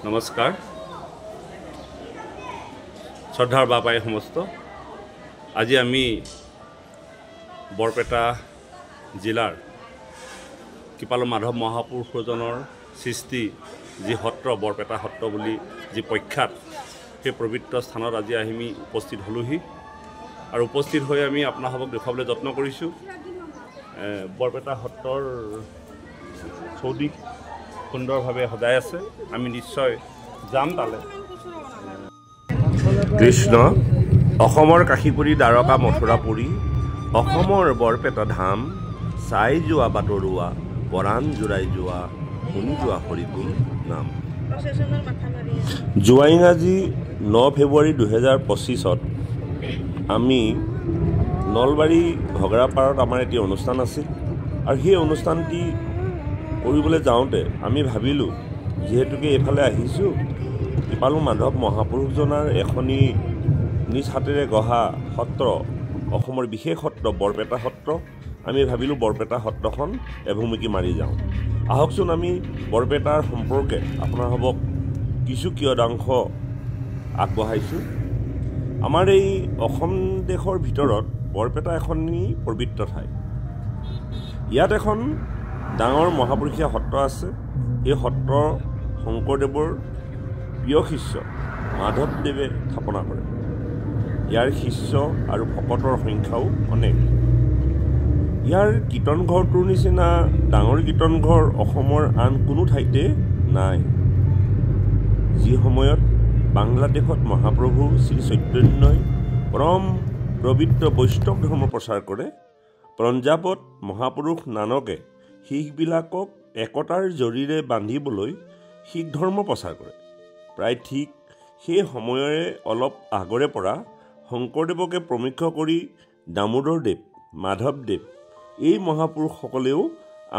নমস্কাৰ শ্ৰদ্ধাৰ বাপাই সমস্ত আজি আমি বৰপেটা জিলাৰ কৃপালু মাধৱ মহাপুৰুষজনৰ সৃষ্টি যি সত্ৰ বৰপেটা সত্ৰ বুলি যি প্ৰখ্যাত সেই পবিত্ৰ স্থানত আজি আমি উপস্থিত হলোহি আৰু উপস্থিত হৈ আমি আপোনালোকক দেখুৱাবলৈ যত্ন কৰিছোঁ বৰপেটা সত্ৰৰ চৌদিশ সুন্দৰভাৱে সজাই আছে আমি নিশ্চয় যাম তালে কৃষ্ণ অসমৰ কাশীপুৰী দ্বাৰকা মথুৰাপুৰী অসমৰ বৰপেটা ধাম চাই যোৱা বাটৰুৱা পৰাণ জোৰাই যোৱা শুনি যোৱা হৰিগুণ নাম যোৱা ইংৰাজী 9 ফেব্ৰুৱাৰী 2025 আমি নলবাৰী ঘগৰাপাৰত আমাৰ এটি অনুষ্ঠান আছিল আৰু সেই অনুষ্ঠানটি কৰিবলৈ যাওঁতে আমি ভাবিলোঁ যিহেতুকে এইফালে আহিছোঁ কৃপালু মাধৱ মহাপুৰুষজনাৰ এখনি নিজ হাতেৰে গঢ়া সত্ৰ অসমৰ বিশেষ সত্ৰ বৰপেটা সত্ৰ আমি ভাবিলোঁ বৰপেটা সত্ৰখন এভুমুকি মাৰি যাওঁ আহকচোন আমি বৰপেটাৰ সম্পৰ্কে আপোনালোকক কিছু কিয়দাংশ আগবঢ়াইছোঁ আমাৰ এই অসম দেশৰ ভিতৰত বৰপেটা এখনি পবিত্ৰ ঠাই ইয়াত এখন ডাঙৰ মহাপুৰুষীয়া সত্ৰ আছে এই সত্ৰ শংকৰদেৱৰ প্ৰিয় শিষ্য মাধৱদেৱে স্থাপনা কৰে ইয়াৰ শিষ্য আৰু ভকতৰ সংখ্যাও অনেক ইয়াৰ কীৰ্তনঘৰটোৰ নিচিনা ডাঙৰ কীৰ্তনঘৰ অসমৰ আন কোনো ঠাইতে নাই যি সময়ত বাংলাদেশত মহাপ্ৰভু শ্ৰী চৈতন্যই পৰম পবিত্ৰ বৈষ্ণৱ ধৰ্ম প্ৰচাৰ কৰে পঞ্জাৱত মহাপুৰুষ নানকে শিখবিলাকক একতাৰ জৰিৰে বান্ধিবলৈ শিখ ধৰ্ম প্ৰচাৰ কৰে প্ৰায় ঠিক সেই সময়ৰে অলপ আগৰে পৰা শংকৰদেৱকে প্ৰমুখ্য কৰি দামোদৰদেৱ মাধৱদেৱ এই মহাপুৰুষসকলেও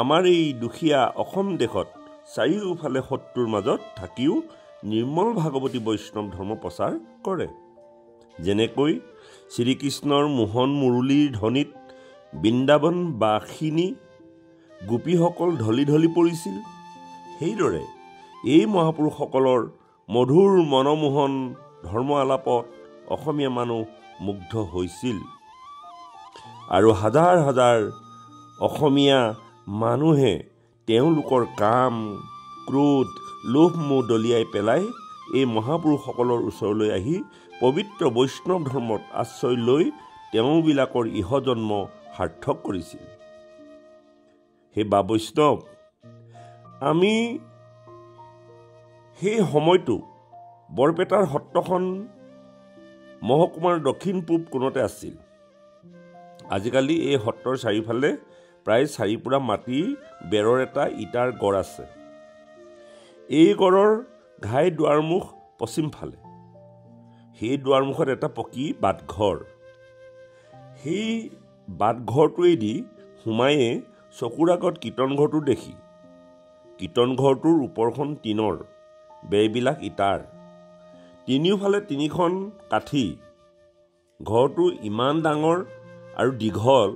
আমাৰ এই দুখীয়া অসম দেশত চাৰিওফালে শত্ৰুৰ মাজত থাকিও নিৰ্মল ভাগৱতী বৈষ্ণৱ ধৰ্ম প্ৰচাৰ কৰে যেনেকৈ শ্ৰীকৃষ্ণৰ মোহন মুৰলীৰ ধ্বনিত বৃন্দাবন বাসিনী গোপীসকল ঢলি ঢলি পৰিছিল সেইদৰে এই মহাপুৰুষসকলৰ মধুৰ মনমোহন ধৰ্ম আলাপত অসমীয়া মানুহ মুগ্ধ হৈছিল আৰু হাজাৰ হাজাৰ অসমীয়া মানুহে তেওঁলোকৰ কাম ক্ৰোধ লোভ মোহ দলিয়াই পেলাই এই মহাপুৰুষসকলৰ ওচৰলৈ আহি পবিত্ৰ বৈষ্ণৱ ধৰ্মত আশ্ৰয় লৈ তেওঁবিলাকৰ ইহজন্ম সাৰ্থক কৰিছিল হে বা বৈষ্ণৱ আমি সেই সময়টো বৰপেটাৰ সত্ৰখন মহকুমাৰ দক্ষিণ পূব কোণতে আছিল আজিকালি এই সত্ৰৰ চাৰিওফালে প্ৰায় 4 পুৰা মাটিৰ বেৰৰ এটা ইটাৰ গড় আছে এই গড়ৰ ঘাই দুৱাৰমুখ পশ্চিম ফালে সেই দুৱাৰমুখত এটা পকী বাটঘৰ সেই বাটঘৰটোৱেদি সোমায়ে চকুৰ আগত কীৰ্তনঘৰটো দেখি কীৰ্তনঘৰটোৰ ওপৰখন টিনৰ বেৰবিলাক ইটাৰ তিনিওফালে 3খন কাঠি ঘৰটো ইমান ডাঙৰ আৰু দীঘল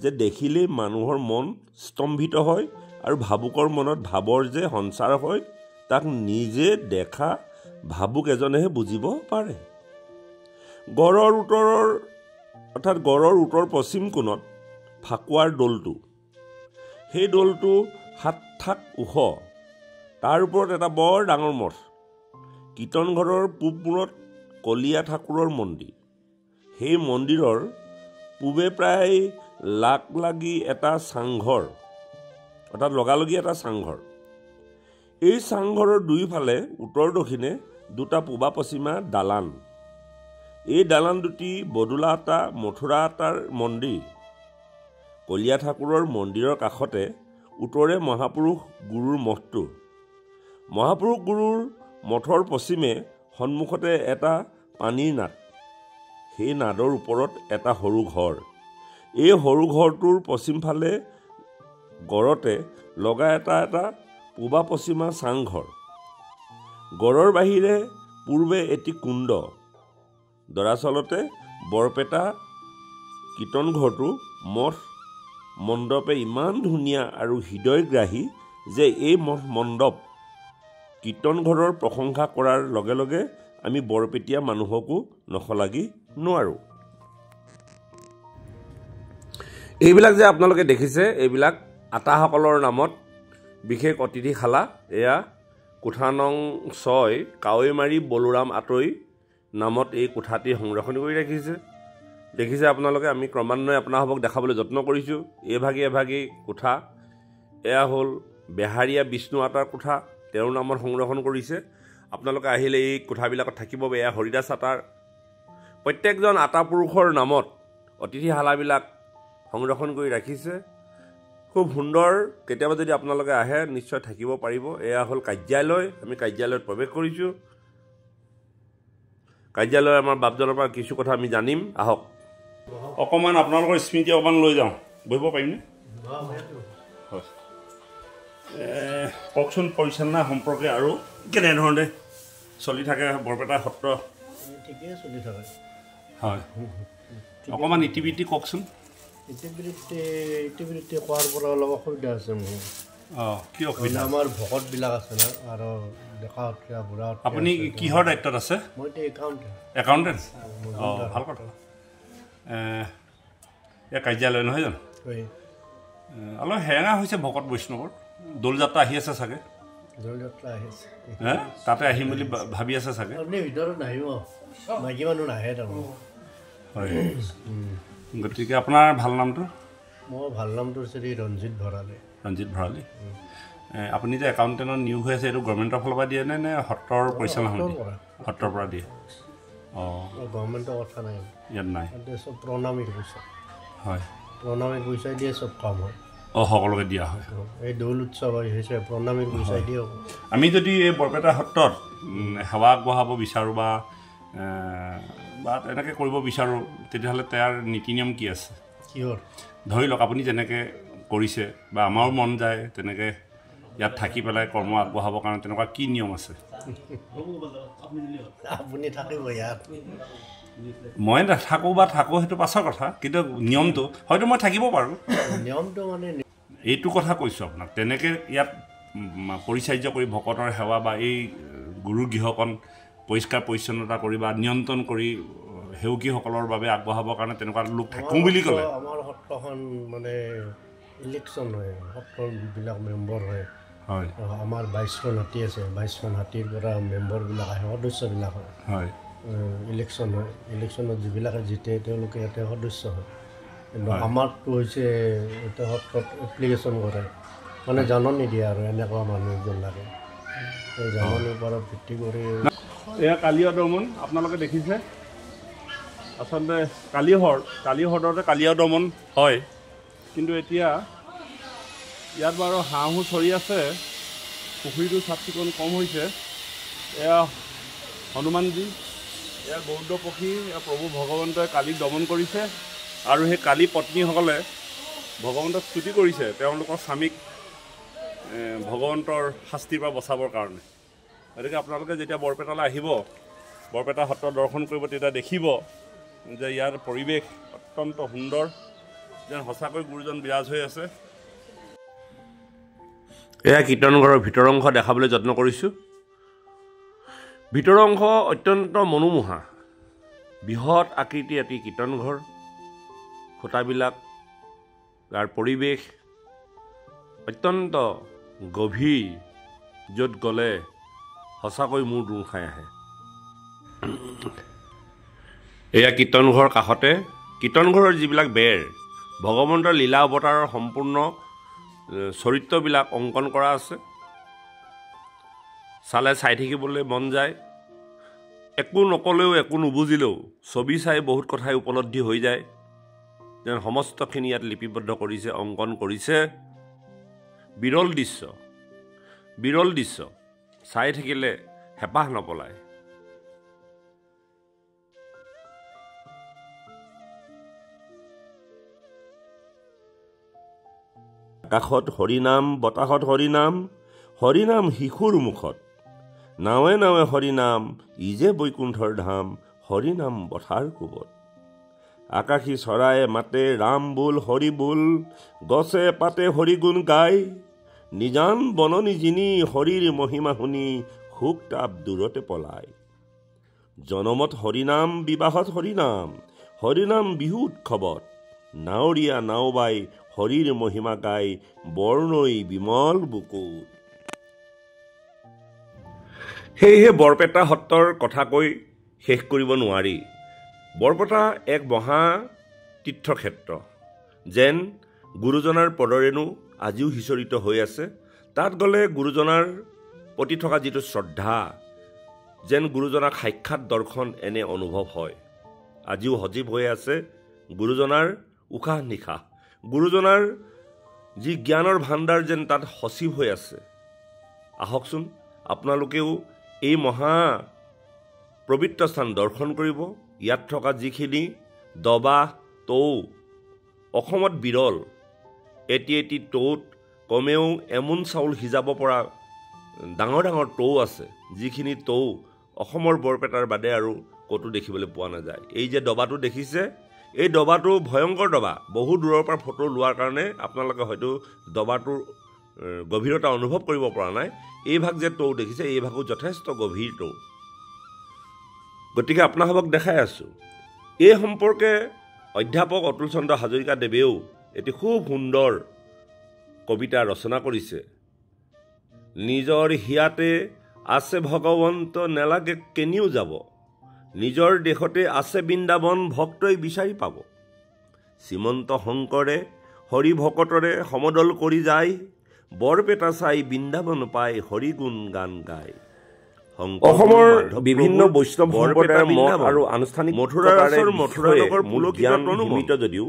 যে দেখিলেই মানুহৰ মন স্তম্ভিত হয় আৰু ভাবুকৰ মনত ভাবৰ যে সঞ্চাৰ হয় তাক নিজে দেখা ভাবুক এজনেহে বুজিব পাৰে গড়ৰ উত্তৰ পশ্চিম কোণত ফাকুৱাৰ দৌলটো সেই দৌলটো 7 থাক ওখ তাৰ ওপৰত এটা বৰ ডাঙৰ মঠ কীৰ্তনঘৰৰ পূব মূৰত কলীয়া ঠাকুৰৰ মন্দিৰ সেই মন্দিৰৰ পূবে প্ৰায় লাগি এটা চাংঘৰ অৰ্থাৎ লগালগি এটা চাংঘৰ এই চাংঘৰৰ দুইফালে উত্তৰ দক্ষিণে দুটা পূবা পশ্চিমা দালান এই দালান দুটি বদুলা আটা মথুৰা আটাৰ মন্দিৰ কলীয়া ঠাকুৰৰ মন্দিৰৰ কাষতে উত্তৰে মহাপুৰুষ গুৰুৰ মঠটো মহাপুৰুষ গুৰুৰ মঠৰ পশ্চিমে সন্মুখতে এটা পানীৰ নাদ সেই নাদৰ ওপৰত এটা সৰু ঘৰ এই সৰু ঘৰটোৰ পশ্চিম ফালে গড়তে লগা এটা পূবা পশ্চিমা চাংঘৰ গড়ৰ বাহিৰে পূৰ্বে এটি কুণ্ড দৰাচলতে বৰপেটা কীৰ্তনঘৰটো মঠ মণ্ডপে ইমান ধুনীয়া আৰু হৃদয়গ্ৰাহী যে এই মঠ মণ্ডপ কীৰ্তন ঘৰৰ প্ৰশংসা কৰাৰ লগে লগে আমি বৰপেটীয়া মানুহকো নশলাগি নোৱাৰোঁ। এইবিলাক যে আপোনালোকে দেখিছে, এইবিলাক আটাসকলৰ নামত বিশেষ অতিথিশালা। এয়া কোঠা নং 6 কাৱৈমাৰী বলোৰাম আতৈ নামত এই কোঠাটি সংৰক্ষণ কৰি ৰাখিছে। দেখিছে আপোনালোকে, আমি ক্ৰমান্বয়ে আপোনালোকক দেখাবলৈ যত্ন কৰিছোঁ। এভাগি কোঠা। এয়া হ'ল বেহাৰীয়া বিষ্ণু আটাৰ কোঠা, তেওঁৰ নামত সংৰক্ষণ কৰিছে। আপোনালোকে আহিলে এই কোঠাবিলাকত থাকিব। এয়া হৰিদাস আটাৰ। প্ৰত্যেকজন আটা পুৰুষৰ নামত অতিথিশালাবিলাক সংৰক্ষণ কৰি ৰাখিছে। খুব সুন্দৰ। কেতিয়াবা যদি আপোনালোকে আহে নিশ্চয় থাকিব পাৰিব। এয়া হ'ল কাৰ্যালয়। আমি কাৰ্যালয়ত প্ৰৱেশ কৰিছোঁ। কাৰ্যালয় আমাৰ বাপজনৰ পৰা কিছু কথা আমি জানিম। আহক অকণমান আপোনালোকৰ স্মৃতি অকণমান লৈ যাওঁ। বহিব পাৰিমনে? হয়, কওকচোন পৰিচালনা সম্পৰ্কে আৰু কেনেধৰণে চলি থাকে বৰপেটা সত্ৰ? ঠিকেই চলি থাকে। হয়, অকণমান ইতিবৃত্তি কওকচোন। ইতিবৃত্তি কোৱাৰ পৰা অলপ অসুবিধা আছে মোৰ। কি অসুবিধা? আমাৰ ভকতবিলাক আছে না, আৰু ডেকা সত্ৰীয়া বুঢ়া। আপুনি কিহৰ দায়িত্বত আছে? মই এতিয়া একাউণ্টেণ্ট। ভাল কথা। এয়া কাৰ্যালয় নহয় জানো? অলপ হেৰেঙা হৈছে ভকত বৈষ্ণৱৰ। দৌল যাত্ৰা আহি আছে চাগে? দৌল যাত্ৰা আহিছে, তাতে আহিম বুলি ভাবি আছে চাগে? আপুনি ভিতৰত নাহিব, মাইকী মানুহ নাহে তাৰমানে। হয়, গতিকে আপোনাৰ ভাল নামটো? মোৰ ভাল নামটো শ্ৰী ৰঞ্জিত ভৰালী। ৰঞ্জিত ভৰালী। আপুনি যে একাউণ্টেণ্টত নিয়োগ হৈ আছে, এইটো গভৰ্ণমেণ্টৰ ফালৰ পৰা দিয়ে নে সত্ৰৰ পৰিচালনা সমিতি? সত্ৰৰ পৰা দিয়ে। গভৰ্ণমেণ্টৰ কথা নাই ইয়াত, নাই। চব প্ৰণামীৰ পইচা। হয়, প্ৰণামীৰ পইচাই দিয়ে চব কাম হয়। সকলোকে দিয়া হয়। এই দৌল উৎসৱ হৈছে প্ৰণামীৰ পইচাই দিয়ে। আমি যদি এই বৰপেটা সত্ৰত সেৱা আগবঢ়াব বিচাৰোঁ বা এনেকৈ কৰিব বিচাৰোঁ, তেতিয়াহ'লে তাৰ নীতি নিয়ম কি আছে? কিহৰ? ধৰি লওক আপুনি যেনেকৈ কৰিছে বা আমাৰো মন যায় তেনেকৈ ইয়াত থাকি পেলাই কৰ্ম আগবঢ়াবৰ কাৰণে তেনেকুৱা কি নিয়ম আছে? আপুনি থাকিব ইয়াত? মই নাথাকোঁ বা থাকোঁ সেইটো পাছৰ কথা, কিন্তু নিয়মটো হয়তো মই থাকিব পাৰোঁ। নিয়মটো মানে এইটো কথা কৈছোঁ আপোনাক। তেনেকৈ ইয়াত পৰিচাৰ্য কৰি ভকতৰ সেৱা বা এই গুৰু গৃহকণ পৰিষ্কাৰ পৰিচ্ছন্নতা কৰি বা নিয়ন্ত্ৰণ কৰি সেৱকীসকলৰ বাবে আগবঢ়াবৰ কাৰণে তেনেকুৱা লোক থাকোঁ বুলি ক'লে। আমাৰ সত্ৰখন মানে ইলেকশ্যন হয়, সত্ৰবিলাক মেম্বৰ হয়। হয়, আমাৰ 22খন হাতী আছে, 22খন হাতীৰ পৰা মেম্বৰবিলাক আহে, সদস্যবিলাক হয়। হয়, ইলেকশ্যন হয়। ইলেকশ্যনত যিবিলাকে জিতে তেওঁলোকে ইয়াতে সদস্য হয়। কিন্তু আমাৰটো হৈছে এতিয়া সত্ৰত এপ্লিকেশ্যন কৰে, মানে জাননী দিয়ে আৰু এনেকুৱা মানুহ এজন লাগে। সেই জাননীৰ ওপৰত ভিত্তি কৰি এয়া কালীয় দমন আপোনালোকে দেখিছে। আচলতে কালীহ্ৰদতে কালীয় দমন হয়, কিন্তু এতিয়া ইয়াত বাৰু হাঁহো চৰি আছে, পুখুৰীটো চাফ চিকুণ কম হৈছে। এয়া হনুমানজী, এয়া গৌড পক্ষী, এয়া প্ৰভু ভগৱন্তই কালীক দমন কৰিছে, আৰু সেই কালী পত্নীসকলে ভগৱন্তক স্তুতি কৰিছে তেওঁলোকৰ স্বামীক ভগৱন্তৰ শাস্তিৰ পৰা বচাবৰ কাৰণে। গতিকে আপোনালোকে যেতিয়া বৰপেটালৈ আহিব, বৰপেটা সত্ৰ দৰ্শন কৰিব, তেতিয়া দেখিব যে ইয়াৰ পৰিৱেশ অত্যন্ত সুন্দৰ, যেন সঁচাকৈ গুৰুজন বিৰাজ হৈ আছে। এয়া কীৰ্তন ঘৰৰ ভিতৰ অংশ দেখাবলৈ যত্ন কৰিছোঁ। ভিতৰ অংশ অত্যন্ত মনোমোহা। বৃহৎ আকৃতিৰ এটি কীৰ্তন ঘৰ। খুঁটাবিলাক, তাৰ পৰিৱেশ অত্যন্ত গভীৰ, য'ত গ'লে সঁচাকৈ মূৰ দোৰ খাই আহে। এয়া কীৰ্তন ঘৰৰ কাষতে কীৰ্তন ঘৰৰ যিবিলাক বেৰ, ভগৱন্তৰ লীলা অৱতাৰৰ সম্পূৰ্ণ চৰিত্ৰবিলাক অংকন কৰা আছে। চালে চাই থাকিবলৈ মন যায়। একো নকলেও, একো নুবুজিলেও ছবি চাই বহুত কথাই উপলব্ধি হৈ যায়, যেন সমস্তখিনি ইয়াত লিপিবদ্ধ কৰিছে, অংকন কৰিছে। বিৰল দৃশ্য চাই থাকিলে হেঁপাহ নপলায়। আকাশত হৰিনাম, বতাহত হৰিনাম, হৰিনাম শিশুৰ মুখত, নাৱে নাৱে হৰিনাম, ইজে বৈকুণ্ঠৰ ধাম, হৰিনাম বঠাৰ কোবত। আকাশী চৰায়ে মাতে ৰাম বোল হৰি বোল, গছে পাতে হৰিগুণ গাই, নিজান বননি যিনি হৰিৰ মহিমা শুনি শোক তাপ দূৰতে পলায় জনমত হৰিনাম বিবাহত হৰিনাম হৰিনাম বিহু উৎসৱত নাৱৰীয়া নাওবাই হৰিৰ মহিমা গাই বৰ্ণই বিমল বুকুত। সেয়েহে বৰপেটা সত্ৰৰ কথা কৈ শেষ কৰিব নোৱাৰি। বৰপেটা এক মহা তীৰ্থক্ষেত্ৰ যেন গুৰুজনাৰ পদৰেণু আজিও সিঁচৰিত হৈ আছে। তাত গ'লে গুৰুজনাৰ প্ৰতি থকা যিটো শ্ৰদ্ধা যেন গুৰুজনাক সাক্ষাৎ দৰ্শন এনে অনুভৱ হয়। আজিও সজীৱ হৈ আছে গুৰুজনাৰ উশাহ নিশাহ, গুৰুজনাৰ যি জ্ঞানৰ ভাণ্ডাৰ যেন তাত সজীৱ হৈ আছে। আহকচোন আপোনালোকেও এই মহা পবিত্ৰ স্থান দৰ্শন কৰিব। ইয়াত থকা যিখিনি দবা টৌ অসমত বিৰল, এটি টৌত কমেও এমোন চাউল সিজাব পৰা ডাঙৰ ডাঙৰ টৌ আছে, যিখিনি টৌ অসমৰ বৰপেটাৰ বাদে আৰু ক'তো দেখিবলৈ পোৱা নাযায়। এই যে দবাটো দেখিছে, এই দবাটো ভয়ংকৰ দবা। বহু দূৰৰ পৰা ফটো লোৱাৰ কাৰণে আপোনালোকে হয়তো দবাটোৰ গভীৰতা অনুভৱ কৰিব পৰা নাই। এই ভাগ যে টৌ দেখিছে, এই ভাগো যথেষ্ট গভীৰ টৌ। গতিকে আপোনালোকক দেখাই আছোঁ। এই সম্পৰ্কে অধ্যাপক অতুল চন্দ্ৰ হাজৰিকাদেৱেও এটি খুব সুন্দৰ কবিতা ৰচনা কৰিছে। নিজৰ হিয়াতে আছে ভগৱন্ত নেলাগে কেনিও যাব, নিজৰ দেশতে আছে বৃন্দাবন ভক্তই বিচাৰি পাব। শ্ৰীমন্ত শংকৰে হৰি ভকতৰে সমদল কৰি যায়, বৰপেটা চাই বৃন্দাবন পাই হৰি গুণ গান গায়। অসমৰ বিভিন্ন বৈষ্ণৱ সম্প্ৰদায়ৰ মত আৰু আনুষ্ঠানিক মথুৰাৰ যদিও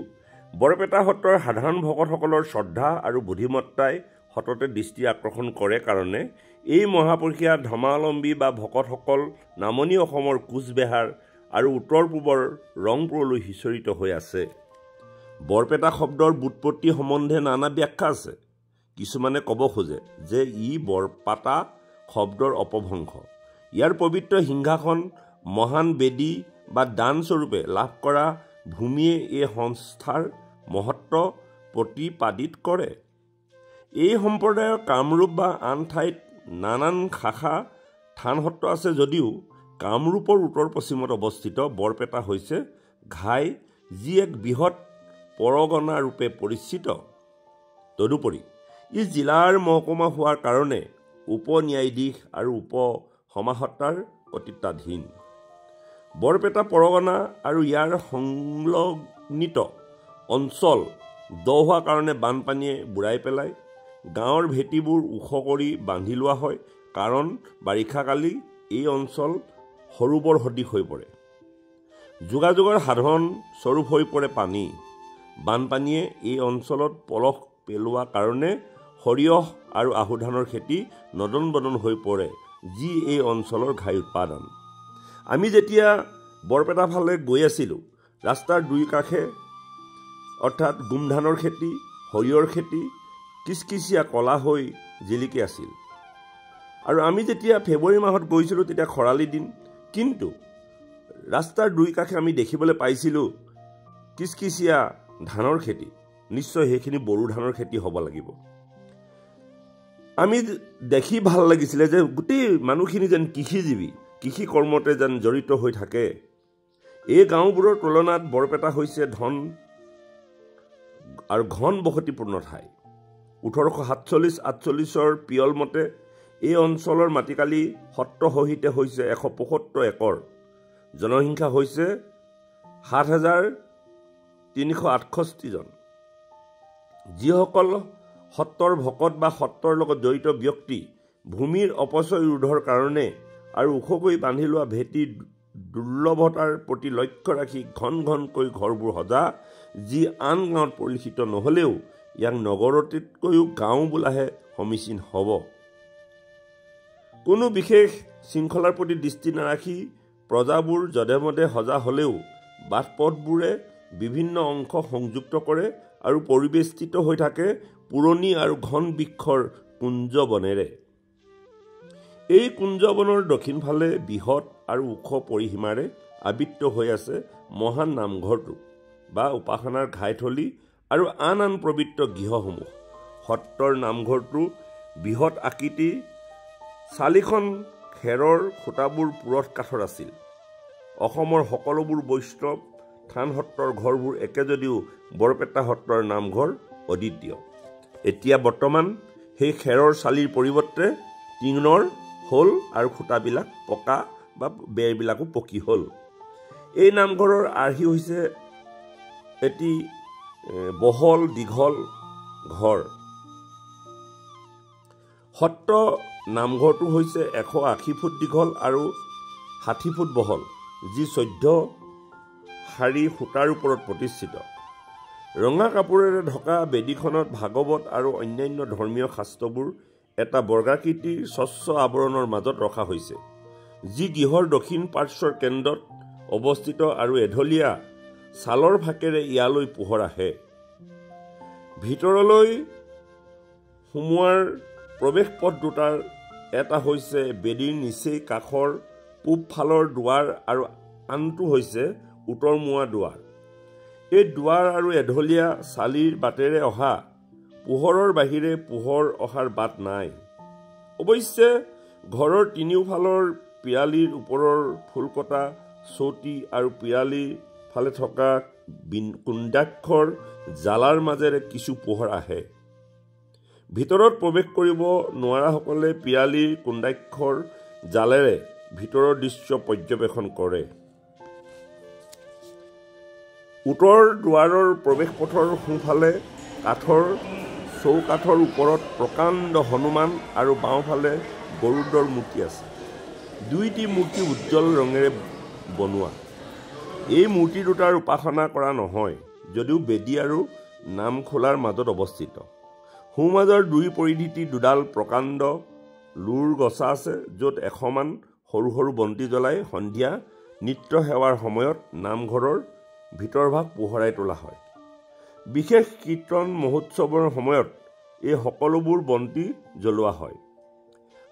বৰপেটা সত্ৰৰ সাধাৰণ ভকতসকলৰ শ্ৰদ্ধা আৰু বুদ্ধিমত্তাই সততে দৃষ্টি আকৰ্ষণ কৰে কাৰণে এই মহাপুৰুষীয়া ধৰ্মাৱলম্বী বা ভকতসকল নামনি অসমৰ কোচবেহাৰ আৰু উত্তৰ পূবৰ ৰংপুৰলৈ সিঁচৰিত হৈ আছে। বৰপেটা শব্দৰ বুৎপত্তি সম্বন্ধে নানা ব্যাখ্যা আছে। কিছুমানে ক'ব খোজে যে ই বৰপাতা শব্দৰ অপভ্ৰংশ। ইয়াৰ পবিত্ৰ সিংহাসন মহান বেদী বা দানস্বৰূপে লাভ কৰা ভূমিয়ে এই সংস্থাৰ মহত্ব প্ৰতিপাদিত কৰে। এই সম্প্ৰদায়ৰ কামৰূপ বা আন ঠাইত নানান শাখা থানসত্ৰ আছে যদিও কামৰূপৰ উত্তৰ পশ্চিমত অৱস্থিত বৰপেটা হৈছে ঘাই, যি এক বৃহৎ পৰগনা ৰূপে পৰিচিত। তদুপৰি ই জিলাৰ মহকুমা হোৱাৰ কাৰণে উপ ন্যায়াধীশ আৰু উপ সমাহৰ্তাৰ কৰ্তৃত্বাধীন। বৰপেটা পৰগনা আৰু ইয়াৰ সংলগ্নিত অঞ্চল দ হোৱাৰ কাৰণে বানপানীয়ে বুৰাই পেলায়। গাঁৱৰ ভেটিবোৰ ওখ কৰি বান্ধি লোৱা হয়, কাৰণ বাৰিষাকালি এই অঞ্চল সৰু বৰ সদৃশ হৈ পৰে। যোগাযোগৰ সাধাৰণ স্বৰূপ হৈ পৰে পানী। বানপানীয়ে এই অঞ্চলত পলস পেলোৱা কাৰণে সৰিয়হ আৰু আহু ধানৰ খেতি নদন বদন হৈ পৰে, যি এই অঞ্চলৰ ঘাই উৎপাদন। আমি যেতিয়া বৰপেটা ফালে গৈ আছিলোঁ, ৰাস্তাৰ দুই কাষে অৰ্থাৎ গোমধানৰ খেতি, সৰিয়হৰ খেতি কিচকিচিয়া কলা হৈ জিলিকি আছিল। আৰু আমি যেতিয়া ফেব্ৰুৱাৰী মাহত গৈছিলোঁ তেতিয়া খৰালি দিন, কিন্তু ৰাস্তাৰ দুই কাষে আমি দেখিবলৈ পাইছিলোঁ কিচকিচিয়া ধানৰ খেতি। নিশ্চয় সেইখিনি বড়ো ধানৰ খেতি হ'ব লাগিব। আমি দেখি ভাল লাগিছিলে যে গোটেই মানুহখিনি যেন কৃষিজীৱী, কৃষি কৰ্মতে যেন জড়িত হৈ থাকে। এই গাঁওবোৰৰ তুলনাত বৰপেটা হৈছে ধন আৰু ঘন বসতিপূৰ্ণ ঠাই। 1847-48 পিয়ল মতে এই অঞ্চলৰ মাটিকালি সত্ৰ সহিতে হৈছে 175 একৰ। জনসংখ্যা হৈছে 7,368 জন। যিসকল সত্ৰৰ ভকত বা সত্ৰৰ লগত জড়িত ব্যক্তি ভূমিৰ অপচয় ৰোধৰ কাৰণে আৰু ওখকৈ বান্ধি লোৱা ভেটি দুৰ্লভতাৰ প্ৰতি লক্ষ্য ৰাখি ঘন ঘনকৈ ঘৰবোৰ সজা, যি আন গাঁৱত পৰিলক্ষিত নহ'লেও ইয়াক নগৰতকৈও গাঁও বোলাহে সমীচীন হ'ব। কোনো বিশেষ শৃংখলাৰ প্ৰতি দৃষ্টি নাৰাখি প্ৰজাবোৰ যধে মধে সজা হ'লেও বাট পথবোৰে বিভিন্ন অংশ সংযুক্ত কৰে আৰু পৰিবেষ্টিত হৈ থাকে পুৰণি আৰু ঘন বৃক্ষৰ কুঞ্জবনেৰে। এই কুঞ্জবনৰ দক্ষিণ ফালে বৃহৎ আৰু ওখ পৰিসীমাৰে আবৃত্ত হৈ আছে মহান নামঘৰটো বা উপাসনাৰ ঘাইথলী আৰু আন আন পবিত্ৰ গৃহসমূহ। সত্ৰৰ নামঘৰটো বৃহৎ আকৃতি চালিখন খেৰৰ খুঁটাবোৰ পুৰঠ কাঠৰ আছিল। অসমৰ সকলোবোৰ বৈষ্ণৱ থান সত্ৰৰ ঘৰবোৰ একে যদিও বৰপেটা সত্ৰৰ নামঘৰ অদ্বিতীয়। এতিয়া বৰ্তমান সেই খেৰৰ চালিৰ পৰিৱৰ্তে টিঙৰ হ'ল আৰু খুঁটাবিলাক পকা বা বেৰবিলাকো পকী হ'ল। এই নামঘৰৰ আৰ্হি হৈছে এটি বহল দীঘল ঘৰ। সত্ৰ নামঘৰটো হৈছে 180 ফুট দীঘল আৰু 60 ফুট বহল, যি 14 শাৰী সূতাৰ ওপৰত প্ৰতিষ্ঠিত। ৰঙা কাপোৰেৰে ঢকা বেদীখনত ভাগৱত আৰু অন্যান্য ধৰ্মীয় শাস্ত্ৰবোৰ এটা বৰ্গাকৃতিৰ স্বচ্ছ আৱৰণৰ মাজত ৰখা হৈছে, যি গৃহৰ দক্ষিণ পাৰ্শ্বৰ কেন্দ্ৰত অৱস্থিত আৰু এঢলীয়া ছালৰ ফাকেৰে ইয়ালৈ পোহৰ আহে। ভিতৰলৈ সোমোৱাৰ প্ৰৱেশ পথ দুটাৰ এটা হৈছে বেদীৰ নিচেই কাষৰ পূব ফালৰ দুৱাৰ আৰু আনটো হৈছে উত্তৰমুৱা দুৱাৰ। এই দুৱাৰ আৰু এঢলীয়া চালিৰ বাটেৰে অহা পোহৰৰ বাহিৰে পোহৰ অহাৰ বাট নাই। অৱশ্যে ঘৰৰ তিনিওফালৰ পিৰালিৰ ওপৰৰ ফুলকটা চৌতি আৰু পিৰালিৰ ফালে থকা কুণ্ডাক্ষৰ জ্বালাৰ মাজেৰে কিছু পোহৰ আহে। ভিতৰত প্ৰৱেশ কৰিব নোৱাৰাসকলে পিৰালিৰ কুণ্ডাক্ষৰ জালেৰে ভিতৰৰ দৃশ্য পৰ্যবেক্ষণ কৰে। উত্তৰ দুৱাৰৰ প্ৰৱেশ পথৰ সোঁফালে কাঠৰ চৌকাঠৰ ওপৰত প্ৰকাণ্ড হনুমান আৰু বাওঁফালে গৰুড়ৰ মূৰ্তি আছে। দুইটি মূৰ্তি উজ্জ্বল ৰঙেৰে বনোৱা। এই মূৰ্তি দুটাৰ উপাসনা কৰা নহয়, যদিও বেদী আৰু নামখোলাৰ মাজত অৱস্থিত। সোঁমাজৰ দুই পৰিধিটি দুডাল প্ৰকাণ্ড লুৰ গছা আছে, য'ত 100মান সৰু সৰু বন্তি জ্বলাই সন্ধিয়া নিত্য সেৱাৰ সময়ত নামঘৰৰ ভিতৰভাগ পোহৰাই তোলা হয়। বিশেষ কীৰ্তন মহোৎসৱৰ সময়ত এই সকলোবোৰ বন্তি জ্বলোৱা হয়।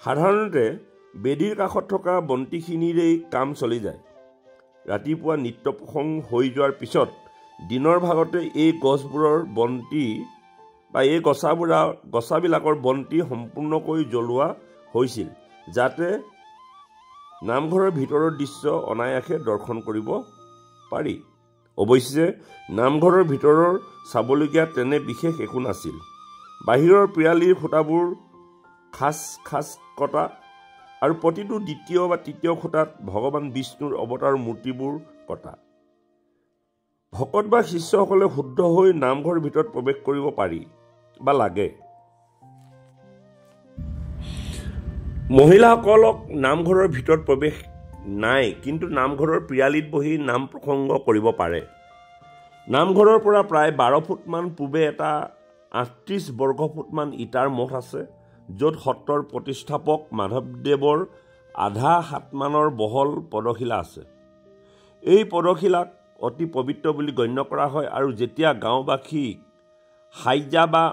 সাধাৰণতে বেদীৰ কাষত থকা বন্তিখিনিৰেই কাম চলি যায়। ৰাতিপুৱা নিত্য প্ৰসংগ হৈ যোৱাৰ পিছত দিনৰ ভাগতে এই গছবোৰৰ বন্তি বা এই গছাবিলাকৰ বন্তি সম্পূৰ্ণকৈ জ্বলোৱা হৈছিল, যাতে নামঘৰৰ ভিতৰৰ দৃশ্য অনায়াসে দৰ্শন কৰিব পাৰি। অৱশ্যে নামঘৰৰ ভিতৰৰ চাবলগীয়া তেনে বিশেষ একো নাছিল। বাহিৰৰ পিৰালিৰ খুঁটাবোৰ খাচ খাচ কটা আৰু প্ৰতিটো দ্বিতীয় বা তৃতীয় খুঁটাত ভগৱান বিষ্ণুৰ অৱতাৰ মূৰ্তিবোৰ কটা। ভকত বা শিষ্যসকলে শুদ্ধ হৈ নামঘৰৰ ভিতৰত প্ৰৱেশ কৰিব পাৰি বা লাগে। মহিলাসকলক নামঘৰৰ ভিতৰত প্ৰৱেশ নাই, কিন্তু নামঘৰৰ পিৰালিত বহি নাম প্ৰসংগ কৰিব পাৰে। নামঘৰৰ পৰা প্ৰায় 12 ফুটমান পূবে এটা 38 বৰ্গফুটমান ইটাৰ মঠ আছে, য'ত সত্ৰৰ প্ৰতিষ্ঠাপক মাধৱদেৱৰ আধা হাতমানৰ বহল পদশিলা আছে। এই পদশিলাক অতি পবিত্ৰ বুলি গণ্য কৰা হয় আৰু যেতিয়া গাঁওবাসীক হাইজা বা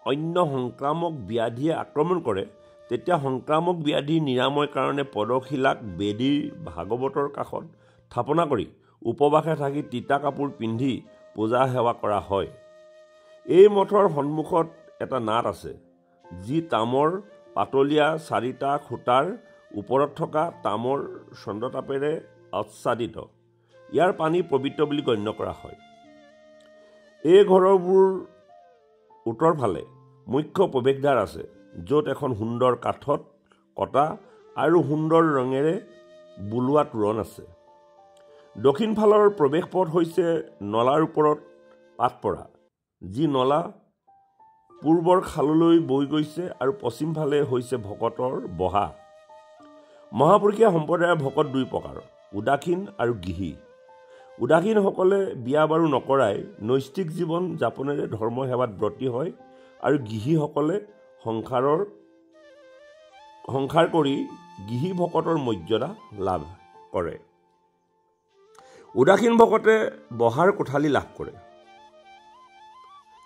অন্য সংক্ৰামক ব্যাধিয়ে আক্ৰমণ কৰে, তেতিয়া সংক্ৰামক ব্যাধি নিৰাময়ৰ কাৰণে পদশিলাক বেদীৰ ভাগৱতৰ কাষত স্থাপনা কৰি উপবাসে থাকি তিতা কাপোৰ পিন্ধি পূজা সেৱা কৰা হয়। এই মঠৰ সন্মুখত এটা নাট আছে, যি তামৰ পাতলীয়া 4টা খুঁটাৰ ওপৰত থকা তামৰ চন্দ্ৰতাপেৰে আচ্ছাদিত। ইয়াৰ পানী পবিত্ৰ বুলি গণ্য কৰা হয়। এই ঘৰবোৰ উত্তৰ ফালে মুখ্য প্ৰৱেশদ্বাৰ আছে, য'ত এখন সুন্দৰ কাঠত কটা আৰু সুন্দৰ ৰঙেৰে বোলোৱা তোৰণ আছে। দক্ষিণ ফালৰ প্ৰৱেশ পথ হৈছে নলাৰ ওপৰত পাত পৰা, যি নলা পূৰ্বৰ খাললৈ বৈ গৈছে, আৰু পশ্চিম ফালে হৈছে ভকতৰ বহা। মহাপুৰুষীয়া সম্প্ৰদায়ৰ ভকত দুই প্ৰকাৰ, উদাসীন আৰু গৃহী। উদাসীনসকলে বিয়া বাৰু নকৰাই নৈষ্ঠিক জীৱন যাপনেৰে ধৰ্ম সেৱাত ব্ৰতী হয়, আৰু গৃহীসকলে সংসাৰ কৰি গৃহী ভকতৰ মৰ্যাদা লাভ কৰে। উদাসীন ভকতে বহাৰ কোঠালি লাভ কৰে।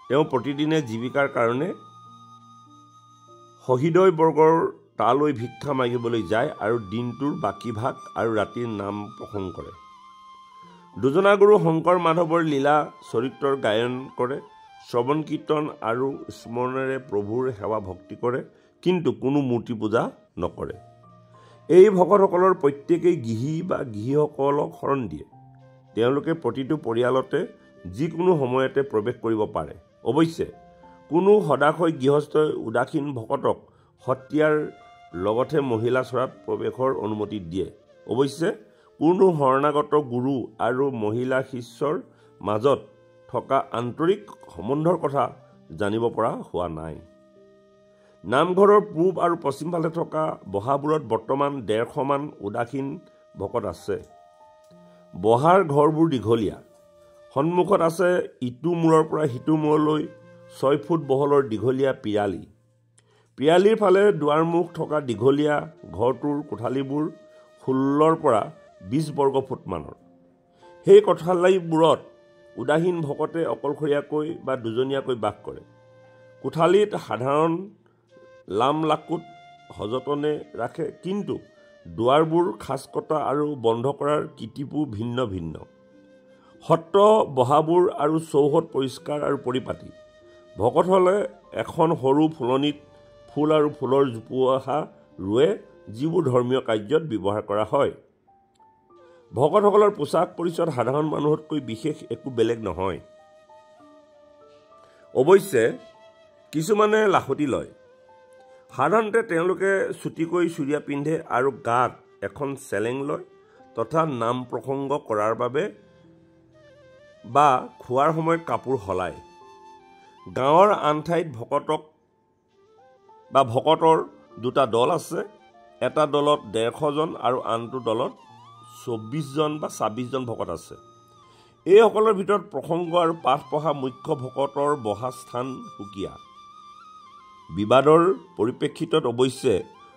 তেওঁ প্ৰতিদিনে জীৱিকাৰ কাৰণে সহৃদয় বৰ্গৰ তালৈ ভিক্ষা মাগিবলৈ যায় আৰু দিনটোৰ বাকী ভাগ আৰু ৰাতিৰ নাম প্ৰসংগ কৰে। দুজনা গুৰু শংকৰ মাধৱৰ লীলা চৰিত্ৰৰ গায়ন কৰে, শ্ৰৱণ কীৰ্তন আৰু স্মৰণেৰে প্ৰভুৰ সেৱা ভক্তি কৰে। কিন্তু কোনো মূৰ্তি পূজা নকৰে। এই ভকতসকলৰ প্ৰত্যেকেই গৃহী বা গৃহীসকলক শৰণ দিয়ে। তেওঁলোকে প্ৰতিটো পৰিয়ালতে যিকোনো সময়তে প্ৰৱেশ কৰিব পাৰে। অৱশ্যে কোনো সদাশয় গৃহস্থই উদাসীন ভকতক সত্ৰীয়াৰ লগতে মহিলা চৰাত প্ৰৱেশৰ অনুমতি দিয়ে। অৱশ্যে কোনো শৰণাগত গুৰু আৰু মহিলা শিষ্যৰ মাজত থকা আন্তৰিক সম্বন্ধৰ কথা জানিব পৰা হোৱা নাই। নামঘৰৰ পূব আৰু পশ্চিম ফালে থকা বহাবোৰত বৰ্তমান 150মান উদাসীন ভকত আছে। বহাৰ ঘৰবোৰ দীঘলীয়া। সন্মুখত আছে ইটো মূৰৰ পৰা সিটো মূৰলৈ 6 ফুট বহলৰ দীঘলীয়া পিৰালি। পিৰালিৰ ফালে দুৱাৰমুখ থকা দীঘলীয়া ঘৰটোৰ কোঠালিবোৰ 16ৰ পৰা 20 বৰ্গ ফুটমানৰ। সেই কোঠালিবোৰত উদাসীন ভকতে অকলশৰীয়াকৈ বা দুজনীয়াকৈ বাস কৰে। কোঠালিত সাধাৰণ লাম লাকুট সযতনে ৰাখে, কিন্তু দুৱাৰবোৰ খাচ কটা আৰু বন্ধ কৰাৰ কীৰ্তিপো ভিন্ন ভিন্ন। সত্ৰ বহাবোৰ আৰু চৌহদ পৰিষ্কাৰ আৰু পৰিপাটি। ভকতসকলে এখন সৰু ফুলনিত ফুল আৰু ফুলৰ জোপোহা ৰুৱে, যিবোৰ ধৰ্মীয় কাৰ্যত ব্যৱহাৰ কৰা হয়। ভকতসকলৰ পোছাক পৰিচ্ছদ সাধাৰণ মানুহতকৈ বিশেষ একো বেলেগ নহয়। অৱশ্যে কিছুমানে লাখতি লয়। সাধাৰণতে তেওঁলোকে চুটিকৈ চুৰিয়া পিন্ধে আৰু গাত এখন চেলেং লয় তথা নাম প্ৰসংগ কৰাৰ বাবে বা খোৱাৰ সময়ত কাপোৰ সলায়। গাঁৱৰ আন ঠাইত ভকতৰ দুটা দল আছে। এটা দলত 150 জন আৰু আনটো দলত 24 জন বা 26 জন ভকত আছে। এইসকলৰ ভিতৰত প্ৰসংগ আৰু পাঠ পঢ়া মুখ্য ভকতৰ বহা স্থান সুকীয়া। বিবাদৰ পৰিপ্ৰেক্ষিতত অৱশ্যে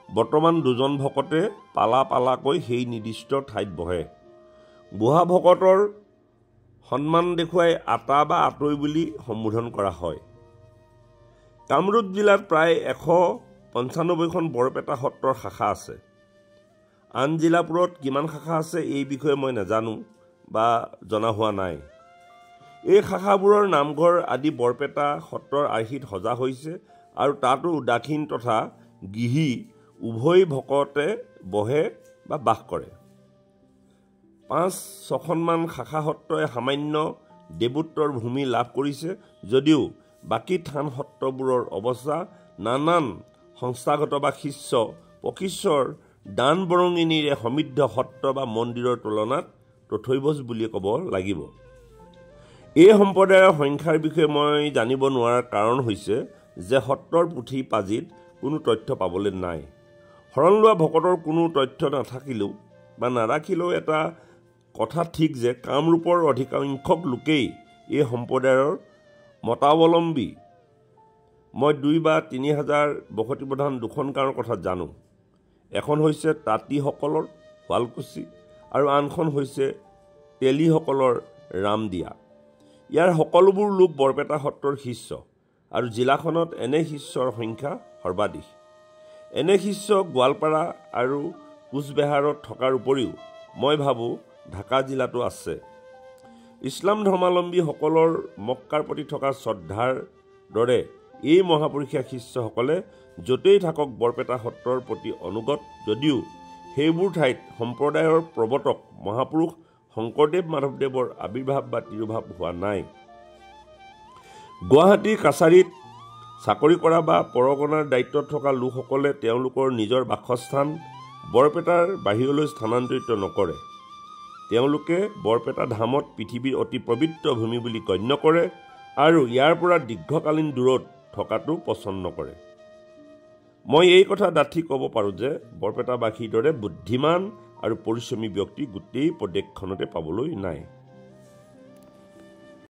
বৰ্তমান 2জন ভকতে পালাকৈ সেই নিৰ্দিষ্ট ঠাইত বহে। বুঢ়া ভকতৰ সন্মান দেখুৱাই আটা বা আতৈ বুলি সম্বোধন কৰা হয়। কামৰূপ জিলাত প্ৰায় 195খন বৰপেটা সত্ৰৰ শাখা আছে। আন জিলাবোৰত কিমান শাখা আছে এই বিষয়ে মই নাজানো বা জনা হোৱা নাই। এই শাখাবোৰৰ নামঘৰ আদি বৰপেটা সত্ৰৰ আৰ্হিত সজা হৈছে আৰু তাতো উদাসীন তথা গৃহী উভয় ভকতে বহে বা বাস কৰে। 5-6খনমান শাখা সত্ৰই সামান্য দেৱোত্তৰ ভূমি লাভ কৰিছে যদিও বাকী থান সত্ৰবোৰৰ অৱস্থা নানান সংস্থাগত বা শিষ্য প্ৰশিষ্যৰ দান বৰঙণিৰে সমৃদ্ধ সত্ৰ বা মন্দিৰৰ তুলনাত তথৈবচ বুলি ক'ব লাগিব। এই সম্প্ৰদায়ৰ সংখ্যাৰ বিষয়ে মই জানিব নোৱাৰাৰ কাৰণ হৈছে যে সত্ৰৰ পুথি পাজিত কোনো তথ্য পাবলৈ নাই। শৰণ লোৱা ভকতৰ কোনো তথ্য নাথাকিলেও বা নাৰাখিলেও এটা কথা ঠিক যে কামৰূপৰ অধিকাংশ লোকেই এই সম্প্ৰদায়ৰ মতাৱলম্বী। মই 2 বা 3 হাজাৰ বসতি প্ৰধান 2খন গাঁৱৰ কথা জানো। এখন হৈছে তাঁতীসকলৰ শুৱালকুছি আৰু আনখন হৈছে তেলীসকলৰ ৰামদিয়া। ইয়াৰ সকলোবোৰ লোক বৰপেটা সত্ৰৰ শিষ্য আৰু জিলাখনত এনে শিষ্যৰ সংখ্যা সৰ্বাধিক। এনে শিষ্য গোৱালপাৰা আৰু কোচবেহাৰত থকাৰ উপৰিও মই ভাবোঁ ঢাকা জিলাতো আছে। ইছলাম ধৰ্মাৱলম্বীসকলৰ মক্কাৰ প্ৰতি থকা শ্ৰদ্ধাৰ দৰে এই মহাপুৰুষীয়া শিষ্যসকলে য'তেই থাকক বৰপেটা সত্ৰৰ প্ৰতি অনুগত, যদিও সেইবোৰ ঠাইত সম্প্ৰদায়ৰ প্ৰৱৰ্তক মহাপুৰুষ শংকৰদেৱ মাধৱদেৱৰ আৱিৰ্ভাৱ বা তিৰোভাৱ হোৱা নাই। গুৱাহাটী কাছাৰীত চাকৰি কৰা বা পৰগনাৰ দায়িত্বত থকা লোকসকলে তেওঁলোকৰ নিজৰ বাসস্থান বৰপেটাৰ বাহিৰলৈ স্থানান্তৰিত নকৰে। তেওঁলোকে বৰপেটা ধামত পৃথিৱীৰ অতি পবিত্ৰ ভূমি বুলি গণ্য কৰে আৰু ইয়াৰ পৰা দীৰ্ঘকালীন দূৰত থকাটো পচন্দ নকৰে। মই এই কথা ডাঠি ক'ব পাৰোঁ যে বৰপেটাবাসীৰ দৰে বুদ্ধিমান আৰু পৰিশ্ৰমী ব্যক্তি গোটেই প্ৰদেশখনতে পাবলৈ নাই।